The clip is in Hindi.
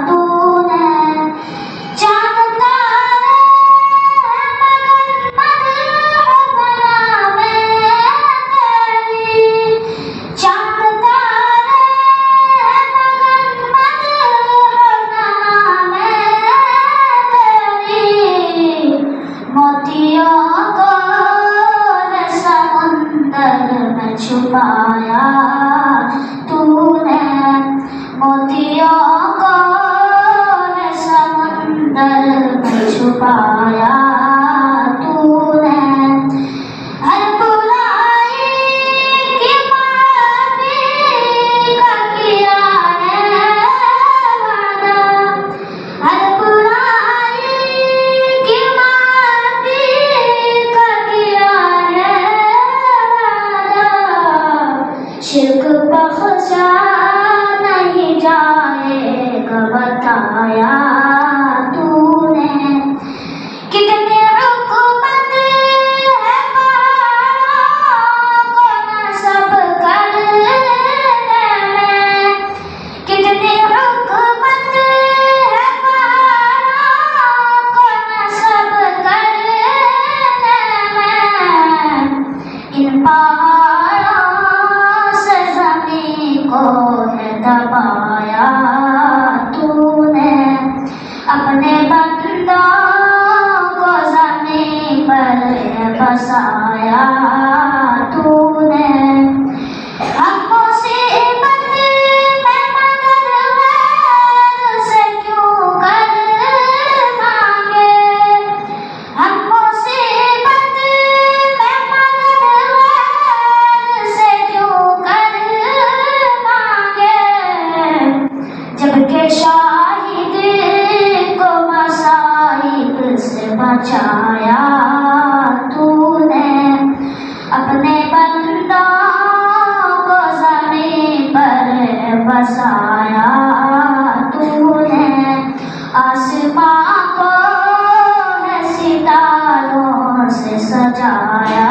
तूने चांद तारे मगर मदह बना मैं तेरी। चांद तारे मगर मदह बना मैं तेरी। मोतियों को समुंदर में छुपाया तूने। मोतियों को समंदर में छुपाया तूने। हर बुराई की माफी का किया है वादा। हर बुराई की माफी का किया है वादा। शिर्क बख्शा नहीं जाएगा बताया तूने। कितनी हुकूमत है पहाड़ों को नस्ब करने में। कितनी हुकूमत है पहाड़ों को नस्ब करने में। इन पहाड़ों से ज़मीन को है दबाया तूने। अपने बंदों को ज़मीन पर बसाया तूने। हम मुसीबत में मगर गैर से क्यों कर मांगे। हम मुसीबत में मगर गैर से क्यों कर मांगे। जबकि शाहिद को मसाइब से बचाया तूने। अपने बंदों को ज़मीन पर बसाया तूने। आसमां को है सितारों से सजाया